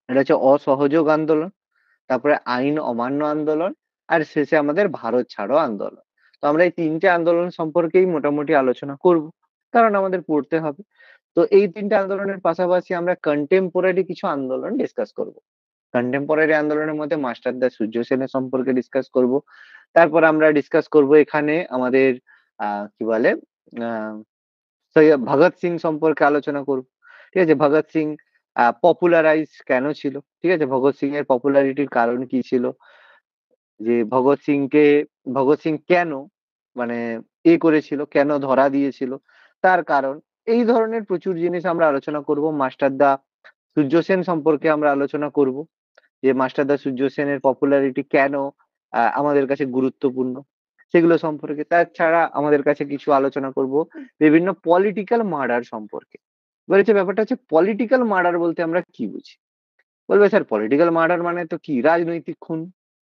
এটা অসহযোগ আন্দোলন, তারপরে আইন অমান্য আন্দোলন, আর শেষে আমাদের ভারত ছাড়ো আন্দোলন। তো আমরা এই তিনটে আন্দোলন সম্পর্কেই মোটামুটি আলোচনা করব, কারণ আমাদের পড়তে হবে। তো এই তিনটে আন্দোলনের পাশাপাশি আমরা কন্টেম্পোরারি কিছু আন্দোলন ডিসকাস করব। কন্টেম্পোরারি আন্দোলনের মধ্যে মাস্টারদা সূর্য সেনের সম্পর্কে ডিসকাস করব। তারপর আমরা ডিসকাস করব এখানে আমাদের কি বলে আহ সৈয়দ ভগৎ সিং সম্পর্কে আলোচনা করব। ঠিক আছে, ভগৎ সিং পপুলারাইজ কেন ছিল, ঠিক আছে, ভগৎ সিং এর পপুলারিটির কারণ কি ছিল, যে ভগৎ সিং কেন মানে করেছিল, কেন ধরা দিয়েছিল, তার কারণ। এই ধরনের প্রচুর জিনিস আমরা আলোচনা করব। মাস্টারদা সূর্য সেন সম্পর্কে আমরা আলোচনা করব, যে মাস্টারদা সূর্য সেনের পপুলারিটি কেন আমাদের কাছে গুরুত্বপূর্ণ, সেগুলো সম্পর্কে। তাছাড়া আমাদের কাছে কিছু আলোচনা করব বিভিন্ন পলিটিক্যাল মার্ডার সম্পর্কে। এবার ব্যাপারটা পলিটিক্যাল মার্ডার বলতে আমরা কি বুঝি। বলবে স্যার, পলিটিক্যাল মার্ডার মানে তো কি, রাজনৈতিক খুন।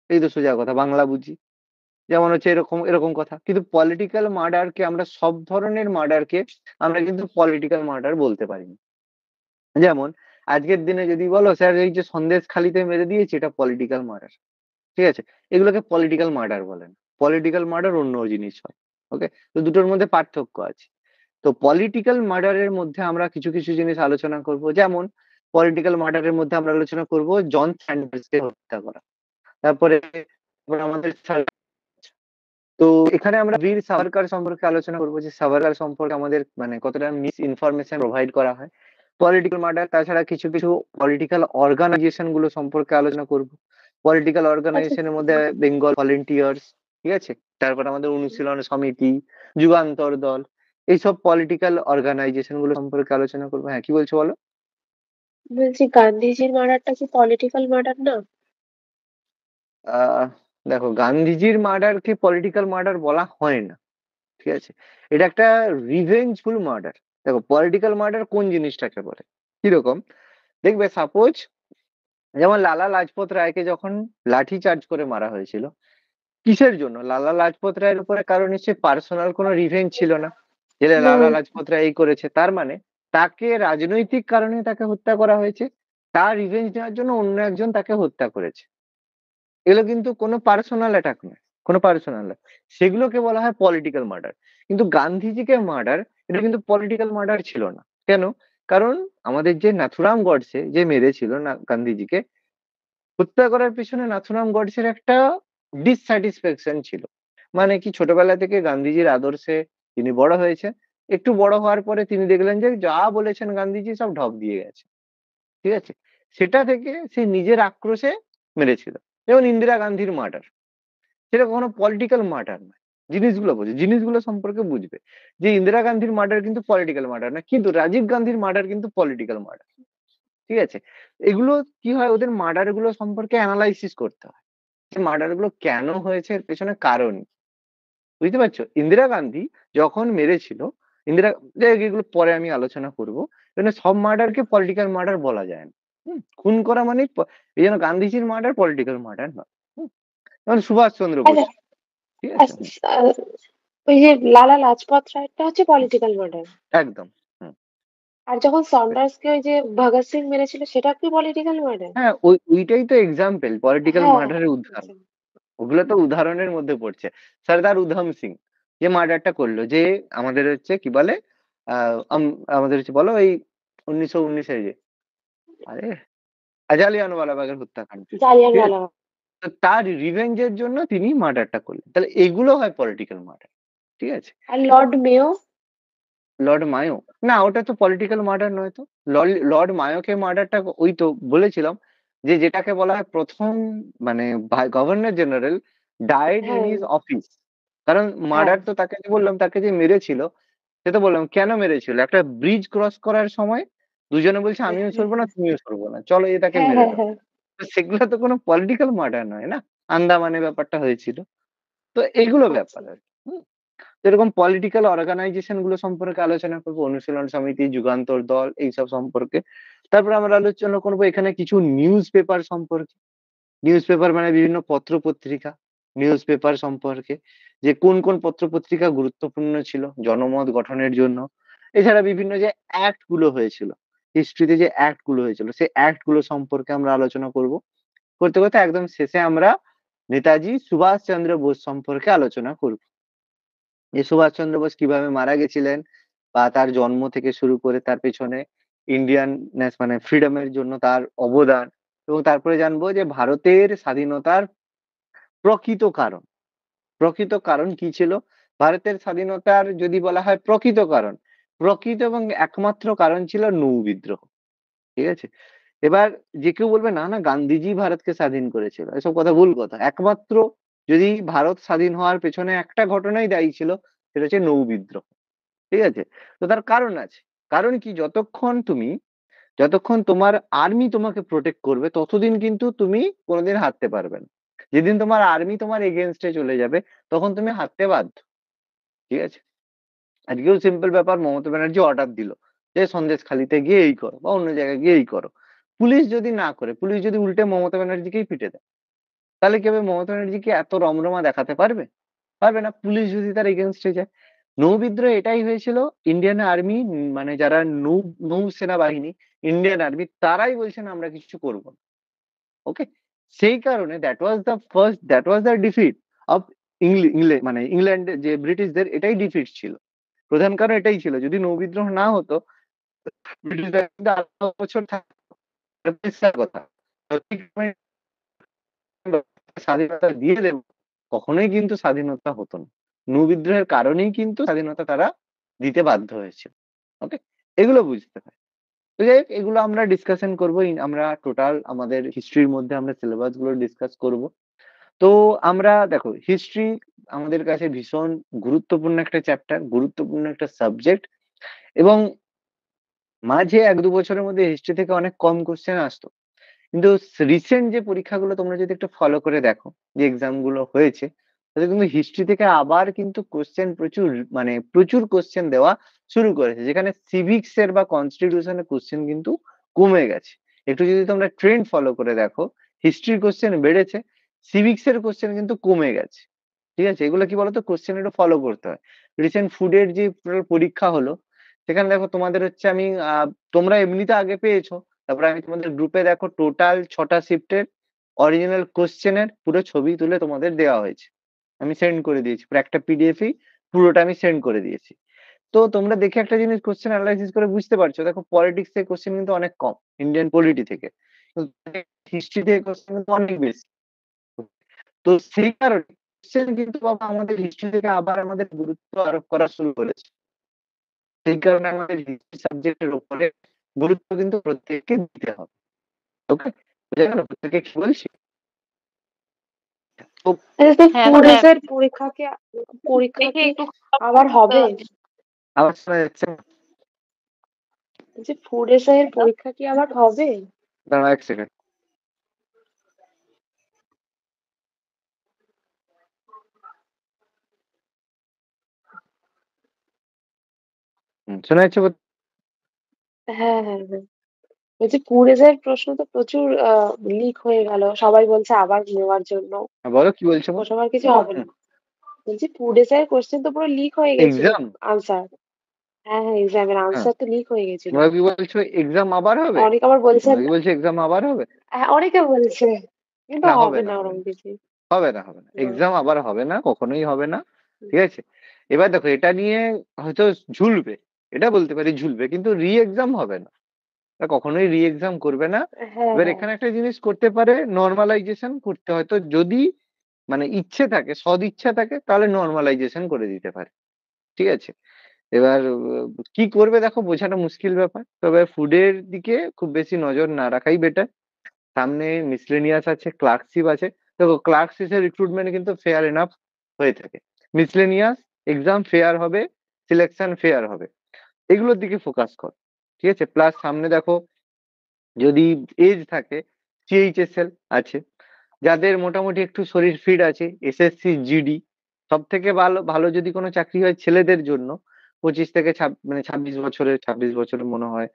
এই তো সোজা কথা, বাংলা বুঝি। যেমন এরকম এরকম কথা, কিন্তু পলিটিক্যাল মার্ডারকে আমরা, সব ধরনের মার্ডারকে আমরা কিন্তু পলিটিক্যাল মার্ডার বলতে পারি না। যেমন আজকের দিনে যদি বলো স্যার, এই যে সন্দেশখালিতে মেরে দিয়েছে, এটা পলিটিক্যাল মার্ডার। ঠিক আছে, এগুলোকে পলিটিক্যাল মার্ডার বলেন। পলিটিক্যাল মার্ডার অন্য জিনিস হয়। ওকে, তো দুটোর মধ্যে পার্থক্য আছে। তো পলিটিক্যাল মার্ডারের মধ্যে আমরা কিছু কিছু জিনিস আলোচনা করব। যেমন পলিটিক্যাল মার্ডারের মধ্যে আমরা আলোচনা করব জন স্যান্ডার্সকে হত্যা করা। তারপরে আমাদের তো এখানে আমরা বীর সাভারকার সম্পর্কে আলোচনা করবো, যে সাভারকার সম্পর্কে আমাদের মানে কতটা মিস ইনফরমেশন প্রোভাইড করা হয়। পলিটিক্যাল মার্ডার, তাছাড়া কিছু কিছু পলিটিক্যাল অর্গানাইজেশন গুলো সম্পর্কে আলোচনা করব। পলিটিক্যাল আচ্ছা, অর্গানাইজেশনের মধ্যে বেঙ্গল ভলেন্টিয়ার্স, ঠিক আছে, তারপর আমাদের অনুশীলন সমিতি, যুগান্তর দল, এইসব পলিটিক্যাল অর্গানাইজেশন গুলো সম্পর্কে আলোচনা করবো। হ্যাঁ, কি বলছো বলো। বলছি গান্ধীজির মার্ডারটা কি পলিটিক্যাল মার্ডার না? আহ দেখো, গান্ধীজির মার্ডারকে পলিটিক্যাল মার্ডার বলা হয় না, ঠিক আছে? এটা একটা রিভেঞ্জফুল মার্ডার। দেখো, পলিটিক্যাল মার্ডার কোন জিনিসটাকে বলে, কিরকম? দেখবে, সাপোজ যেমন লালা লাজপত রায়কে যখন লাঠি চার্জ করে মারা হয়েছিল, কিসের জন্য? লালা লাজপত রায়ের উপরে কারো নিশ্চয়ই পার্সোনাল কোনো রিভেঞ্জ ছিল না, যে লালা হুম। লাজপত রায় এই করেছে। তার মানে তাকে রাজনৈতিক কারণে তাকে হত্যা করা হয়েছে, তার রিভেঞ্জ নেওয়ার জন্য অন্য একজন তাকে হত্যা করেছে। এগুলো কিন্তু কোনো পার্সোনাল অ্যাটাক নয়, কোনো পার্সোনাল নয়, সেগুলোকে বলা হয় পলিটিক্যাল মার্ডার। কিন্তু গান্ধীজিকে মার্ডার, এটা কিন্তু পলিটিক্যাল মার্ডার ছিল না। কেন? কারণ আমাদের যে নাথুরাম গডসে যে মেরেছিল না গান্ধীজিকে, হত্যা করার পেছনে নাথুরাম গডসের একটা ডিসস্যাটিসফ্যাকশন ছিল। মানে কি, ছোটবেলা থেকে গান্ধীজির আদর্শে তিনি বড় হয়েছেন। একটু বড় হওয়ার পরে তিনি দেখলেন যে যা বলেছেন গান্ধীজি সব ঢপ দিয়ে গেছে, ঠিক আছে? সেটা থেকে সে নিজের আক্রোশে মেরেছিল। যেমন ইন্দিরা গান্ধীর মার্ডার, সেটা কখনো পলিটিক্যাল মার্ডার নয়। জিনিসগুলো বোঝে, জিনিসগুলো সম্পর্কে বুঝবে যে ইন্দিরা গান্ধীর মার্ডার কিন্তু পলিটিক্যাল মার্ডার না, কিন্তু রাজীব গান্ধীর মার্ডার কিন্তু পলিটিক্যাল মার্ডার, ঠিক আছে? এগুলো কি হয়, ওদের মার্ডার গুলো সম্পর্কে অ্যানালাইসিস করতে হয়, যে মার্ডার গুলো কেন হয়েছে, এর পেছনে কারণ কি। বুঝতে পারছো? ইন্দিরা গান্ধী যখন মেরেছিল, ইন্দিরা, এগুলো পরে আমি আলোচনা করবো। এখানে সব মার্ডারকে পলিটিক্যাল মার্ডার বলা যায় না। খুন করা মানে এই জন্য গান্ধীজির মার্ডার পলিটিক্যাল মার্ডার নয়। যেমন সুভাষ চন্দ্র বোস, আচ্ছা, ঠিক আছে? ওই যে লালা লাজপত রায়টা হচ্ছে পলিটিক্যাল মার্ডার, একদম। হুম। আর যখন সন্ডার্সকে ওই যে ভগৎ সিং মেরেছিল সেটা কি পলিটিক্যাল মার্ডার? হ্যাঁ, ওইটাই তো এক্সাম্পল, পলিটিক্যাল হ্যাঁ। মার্ডারের উদাহরণ। আচ্ছা। ওগুলো তো উদাহরণের মধ্যে পড়ছে। সর্দার উধম সিং যে মার্ডারটা করলো, যে আমাদের হচ্ছে কি বলে, আমাদের হচ্ছে বলো, এই 1919 যে, আরে, জালিয়ানওয়ালাবাগের হত্যাকাণ্ড, ঠিক আছে? জালিয়ানওয়ালা। তো তার রিভেঞ্জের জন্য তিনি মার্ডারটা করলেন, তাহলে এগুলো হয় পলিটিক্যাল মার্ডার, ঠিক আছে? আর লর্ড মেয়ো। লর্ড মায়ো, না ওটা তো পলিটিক্যাল মার্ডার নয় তো। লর্ড মায়োকে মার্ডারটা, ওই তো বলেছিলাম যে যেটাকে বলা হয় প্রথম, মানে গভর্নর জেনারেল ডাইড ইন হ্যাঁ। His office. কারণ হ্যাঁ। মার্ডার তো তাকে যে বললাম, তাকে যে মেরেছিল, সে তো বললাম কেন মেরেছিল, একটা ব্রিজ ক্রস করার সময় দুজনে বলছে আমিও সরবো না তুমিও সরবো না, চলো এ তাকে হ্যাঁ। মেরে হ্যাঁ। দাও। হ্যাঁ। তো সেগুলো তো কোনো পলিটিক্যাল মার্ডার নয় না, আন্দামানে ব্যাপারটা হয়েছিল। তো এগুলো ব্যাপার আচ্ছা। আর কি। এরকম পলিটিক্যাল অর্গানাইজেশন গুলো সম্পর্কে আলোচনা করবো, অনুশীলন সমিতি, যুগান্তর দল, এইসব সম্পর্কে। তারপর আমরা আলোচনা করবো এখানে কিছু নিউজ পেপার সম্পর্কে। নিউজ পেপার মানে বিভিন্ন পত্র পত্রিকা, নিউজ পেপার সম্পর্কে, যে কোন কোন পত্র পত্রিকা গুরুত্বপূর্ণ ছিল জনমত গঠনের জন্য। এছাড়া বিভিন্ন যে অ্যাক্ট গুলো হয়েছিল, হিস্ট্রিতে যে অ্যাক্ট গুলো হয়েছিল, সেই অ্যাক্ট গুলো সম্পর্কে আমরা আলোচনা করব। করতে করতে একদম শেষে আমরা নেতাজি সুভাষ চন্দ্র বোস সম্পর্কে আলোচনা করব, যে সুভাষচন্দ্র বোস কিভাবে মারা গেছিলেন, বা তার জন্ম থেকে শুরু করে তার পেছনে ইন্ডিয়ান মানে ফ্রিডমের জন্য তার অবদান। এবং তারপরে জানবো যে ভারতের স্বাধীনতার প্রকৃত কারণ, প্রকৃত কারণ কি ছিল। ভারতের স্বাধীনতার যদি বলা হয় প্রকৃত কারণ, প্রকৃত এবং একমাত্র কারণ ছিল নৌ বিদ্রোহ, ঠিক আছে? এবার যে কেউ বলবে না না গান্ধীজি ভারতকে স্বাধীন করেছিল, এসব কথা ভুল কথা। একমাত্র যদি ভারত স্বাধীন হওয়ার পেছনে একটা ঘটনাই দায়ী ছিল, সেটা হচ্ছে নৌ বিদ্রোহ, ঠিক আছে? তো তার কারণ আছে। কারণ কি, যতক্ষণ তোমার আর্মি তোমাকে প্রোটেক্ট করবে ততদিন কিন্তু তুমি কোনোদিন হারতে পারবে না। যেদিন তোমার আর্মি তোমার এগেনস্টে চলে যাবে, তখন তুমি হারতে বাধ্য, ঠিক আছে? আজকেও সিম্পল ব্যাপার, মমতা ব্যানার্জি অর্ডার দিল যে সন্দেশখালিতে গিয়ে এই করো বা অন্য জায়গায় গিয়ে এই করো। পুলিশ যদি না করে, পুলিশ যদি উল্টে মমতা ব্যানার্জিকেই পিটে দেয়, তাহলে কি হবে? মমতা ব্যানার্জি কি এত রমরমা দেখাতে পারবে? পারবে না, পুলিশ যদি তার এগেনস্টে যায়। নৌ বিদ্রোহ এটাই হয়েছিল, ইন্ডিয়ান আর্মি, মানে যারা নৌ সেনাবাহিনী, ইন্ডিয়ান আর্মি, তারাই বলছেন আমরা কিছু করবো না। ওকে, সেই কারণে that was the defeat of England, মানে ইংল্যান্ডে যে ব্রিটিশদের, এটাই ডিফিট ছিল। প্রধান কারণ এটাই ছিল, যদি নৌ বিদ্রোহ না হতো ব্রিটিশরা কিন্তু আরো বছর থাকতো। পরিষ্কার কথা, সঠিকভাবে স্বাধীনতা দিয়ে দেব, কখনোই কিন্তু স্বাধীনতা হতো না। নৌ বিদ্রোহের কারণেই কিন্তু স্বাধীনতা তারা দিতে বাধ্য হয়েছিল। ওকে, এগুলো বুঝতে হয়। তো যাই হোক, এগুলো আমরা ডিসকাশন করবো, আমরা টোটাল আমাদের হিস্ট্রির মধ্যে আমরা সিলেবাস গুলো ডিসকাস করব। তো আমরা দেখো, হিস্ট্রি আমাদের কাছে ভীষণ গুরুত্বপূর্ণ একটা চ্যাপ্টার, গুরুত্বপূর্ণ একটা সাবজেক্ট। এবং মাঝে 1-2 বছরের মধ্যে হিস্ট্রি থেকে অনেক কম কোশ্চেন আসতো, কিন্তু রিসেন্ট যে পরীক্ষাগুলো তোমরা যদি একটু ফলো করে দেখো, যে এক্সাম গুলো হয়েছে, তাতে কিন্তু হিস্ট্রি থেকে আবার কিন্তু কোশ্চেন প্রচুর, মানে প্রচুর কোশ্চেন দেওয়া শুরু করেছে, যেখানে সিভিক্স এর বা কনস্টিটিউশনের কোশ্চেন কিন্তু কমে গেছে। একটু যদি তোমরা ট্রেন্ড ফলো করে দেখো, হিস্ট্রির কোশ্চেন বেড়েছে, সিভিক্স এর কোশ্চেন কিন্তু কমে গেছে। ঠিক আছে, এগুলো কি বলতো, কোশ্চেন একটু ফলো করতে হয়। রিসেন্ট ফুডের যে পরীক্ষা হলো, সেখানে দেখো তোমাদের হচ্ছে আমি তোমরা এমনিতে আগে পেয়েছো, তারপরে আমি তোমাদের গ্রুপে দেখো টোটাল 6টা শিফটের অরিজিনাল কোশ্চেনের পুরো ছবি তুলে তোমাদের দেওয়া হয়েছে। আমি সেন্ড করে দিয়েছি পুরো একটা পিডিএফই, পুরোটা আমি সেন্ড করে দিয়েছি। তো তোমরা দেখে একটা জিনিস কোশ্চেন অ্যানালাইসিস করে বুঝতে পারছো, দেখো পলিটিক্স থেকে কোশ্চেন কিন্তু অনেক কম, ইন্ডিয়ান পলিটি থেকে। হিস্ট্রি থেকে কোশ্চেন কিন্তু অনেক বেশি। তো সেই কারণে কোশ্চেন কিন্তু বাবা আমাদের হিস্ট্রি থেকে আবার আমাদের গুরুত্ব আরোপ করা শুরু করেছে। সেই কারণে আমাদের হিস্ট্রি সাবজেক্টের উপরে গুরুত্ব কিন্তু প্রত্যেককে দিতে হবে। ওকে, বোঝা গেল প্রত্যেককে কি বলছি? তো আচ্ছা, তো হ্যাঁ ফুড স্যার, এসআই পরীক্ষা দেখি কি একটু আবার হবে? আবার শোনা যাচ্ছে না? যে ফুড এসআই এর পরীক্ষা কি আবার হবে? দাঁড়াও এক সেকেন্ড। শোনা যাচ্ছে? হ্যাঁ, হ্যাঁ, হ্যাঁ। বলছি ফুড এসআই এর প্রশ্ন তো প্রচুর লিক হয়ে গেল, সবাই বলছে আবার নেওয়ার জন্য। বলো কি বলছো? ওসব আর কিছু হবে না। বলছি ফুড এসআই এর কোশ্চেন তো পুরো লিক হয়ে গেছিল, এক্সাম? আনসার। হ্যাঁ, হ্যাঁ, এক্সামের হ্যাঁ, আনসার তো লিক হয়ে গেছিল। তোমরা কি বলছো এক্সাম আবার হবে? অনেকে আবার বলছেন, তোমরা কি বলছো এক্সাম আবার হবে? হ্যাঁ, অনেকে বলছে, কিন্তু না, হবে হবে না, না হবে ওরকম না, কিছু। হবে না, হবে না, না। এক্সাম আবার হবে না, কখনোই হবে না। ঠিক আছে, এবার দেখো এটা নিয়ে হয়তো ঝুলবে, এটা বলতে পারি ঝুলবে, কিন্তু রি এক্সাম হবে না, এটা কখনোই রি এক্সাম করবে না। হ্যাঁ, এবার হ্যাঁ। এখানে একটা জিনিস করতে পারে, নর্মালাইজেশন করতে, হয়তো যদি মানে ইচ্ছে থাকে, সদ ইচ্ছা থাকে, তাহলে নর্মালাইজেশন করে দিতে পারে। ঠিক আছে, এবার কি করবে দেখো, বোঝাটা মুশকিল ব্যাপার, তবে ফুডের দিকে খুব বেশি নজর না রাখাই বেটার। সামনে মিসলেনিয়াস আছে, ক্লার্কশিপ আছে। দেখো ক্লার্কশিপের রিক্রুটমেন্ট কিন্তু ফেয়ার এনাফ হয়ে থাকে। মিসলেনিয়াস এক্সাম ফেয়ার হবে, সিলেকশন ফেয়ার হবে, এগুলোর দিকে ফোকাস কর। ঠিক আছে, প্লাস সামনে দেখো যদি এজ থাকে, সিএইচএসএল আছে, যাদের মোটামুটি একটু শরীর ফিট আছে, এসএসসি জিডি। সব থেকে ভালো ভালো যদি কোনো চাকরি হয় ছেলেদের জন্য, 25 থেকে মানে 26 বছরের মনে হয়,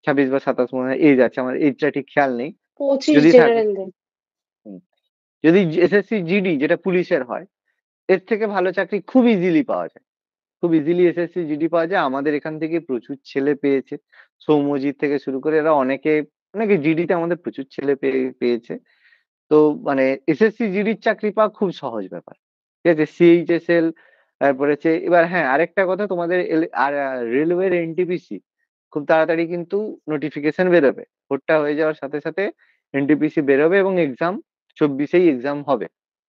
26 বা 27 মনে হয় এজ আছে, আমার এজটা ঠিক খেয়াল নেই। 25 যদি থাকে, জেনারেলদের। হুম, যদি এসএসসি জিডি যেটা পুলিশের হয়, এর থেকে ভালো চাকরি খুব ইজিলি পাওয়া যায়, খুব ইজিলি এসএসসি জিডি পাওয়া যায়। আমাদের এখান থেকে প্রচুর ছেলে পেয়েছে, সৌম্যজিৎ থেকে শুরু করে এরা অনেকে, অনেকে জিডিতে আমাদের প্রচুর ছেলে পেয়েছে। তো মানে এসএসসি জিডির চাকরি পাওয়া খুব সহজ ব্যাপার। ঠিক আছে, সিএইচএসএল, তারপরে হচ্ছে এবার হ্যাঁ আরেকটা কথা, তোমাদের আর রেলওয়ের এনটিপিসি খুব তাড়াতাড়ি কিন্তু নোটিফিকেশন বেরোবে, ভোটটা হয়ে যাওয়ার সাথে সাথে এনটিপিসি বেরোবে এবং এক্সাম 24-এই এক্সাম হবে।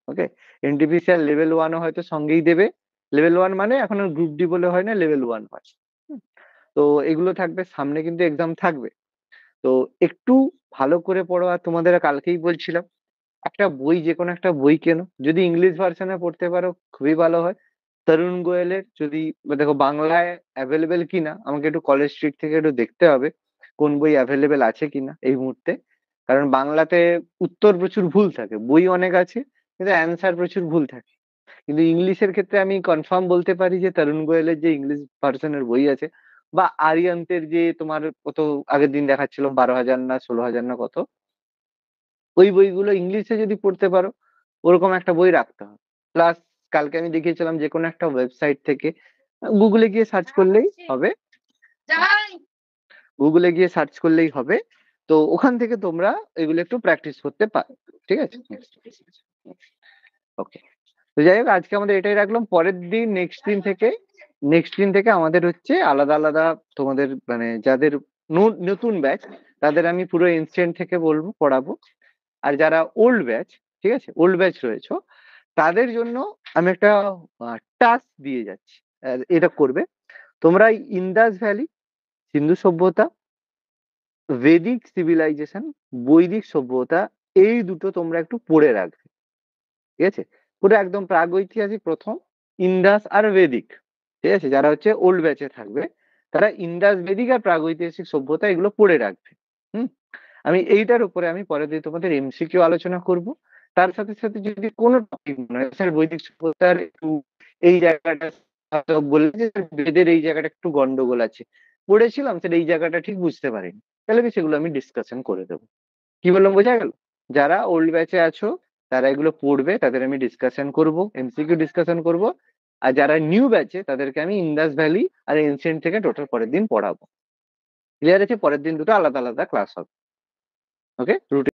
ওকে, এনটিপিসি আর লেভেল 1ও হয়তো সঙ্গেই দেবে। লেভেল 1 মানে এখন আর গ্রুপ ডি বলে হয় না, লেভেল 1 হয়। হুম, তো এগুলো থাকবে সামনে, কিন্তু এক্সাম থাকবে। তো একটু ভালো করে পড়ো, আর তোমাদের কালকেই বলছিলাম একটা বই, যে কোনো একটা বই কেনো, যদি ইংলিশ ভার্সনে পড়তে পারো খুবই ভালো হয়। তরুণ গোয়েলের যদি, দেখো বাংলায় অ্যাভেলেবেল কিনা, আমাকে একটু কলেজ স্ট্রিট থেকে একটু দেখতে হবে কোন বই অ্যাভেলেবেল আছে কিনা এই মুহূর্তে। কারণ বাংলাতে উত্তর প্রচুর ভুল থাকে, বই অনেক আছে কিন্তু অ্যান্সার প্রচুর ভুল থাকে। কিন্তু ইংলিশের ক্ষেত্রে আমি কনফার্ম বলতে পারি যে তরুণ গোয়েলের যে ইংলিশ ভার্সনের বই আছে, বা আরিয়ান্তের যে তোমার কত আগের দিন দেখাচ্ছিল 12,000 না 16,000 না কত, ওই বইগুলো ইংলিশে যদি পড়তে পারো, ওরকম একটা বই রাখতে হবে। প্লাস কালকে আমি দেখিয়েছিলাম যে কোনো একটা ওয়েবসাইট থেকে, গুগলে গিয়ে সার্চ করলেই হবে, গুগলে গিয়ে সার্চ করলেই হবে। তো ওখান থেকে তোমরা এগুলো একটু প্র্যাকটিস করতে পারো। ঠিক আছে, ওকে। তো যাই হোক, আজকে আমাদের এটাই রাখলাম। পরের দিন নেক্সট দিন থেকে আমাদের হচ্ছে আলাদা আলাদা, তোমাদের মানে যাদের নতুন ব্যাচ, তাদের আমি পুরো ইনস্ট্যান্ট থেকে বলবো, পড়াবো। আর যারা ওল্ড ব্যাচ, ঠিক আছে, ওল্ড ব্যাচ রয়েছে, তাদের জন্য আমি একটা টাস্ক দিয়ে যাচ্ছি। এটা করবে তোমরা, ইন্দাস ভ্যালি, সিন্ধু সভ্যতা, ভেদিক সিভিলাইজেশন, বৈদিক সভ্যতা, এই দুটো তোমরা একটু পড়ে রাখবে। ঠিক আছে, পুরো একদম প্রাগৈতিহাসিক প্রথম, ইন্দাস আর বেদিক। ঠিক আছে, যারা হচ্ছে ওল্ড ব্যাচে থাকবে, তারা ইন্দাস, বেদিক আর প্রাগৈতিহাসিক সভ্যতা এগুলো পড়ে রাখবে। হুম, আমি এইটার উপরে আমি পরের দিন তোমাদের এমসিকিউ আলোচনা করব। তার সাথে সাথে যদি কোনো টপিক মনে হয় স্যার বৈদিক সভ্যতার একটু এই জায়গাটা বলে যে বেদের এই জায়গাটা একটু গন্ডগোল আছে, পড়েছিলাম সেটা এই জায়গাটা ঠিক বুঝতে পারিনি, তাহলে সেগুলো আমি ডিসকাশন করে দেবো। কি বললাম বোঝা গেল? যারা ওল্ড ব্যাচে আছো তারা এগুলো পড়বে, তাদের আমি ডিসকাশন করব, এমসিকিউ ডিসকাশন করব। আর যারা নিউ ব্যাচে তাদেরকে আমি ইন্দাস ভ্যালি আর এনসিয়েন্ট থেকে টোটাল পরের দিন পড়াবো। ক্লিয়ার আছে? পরের দিন দুটো আলাদা আলাদা ক্লাস হবে। ওকে?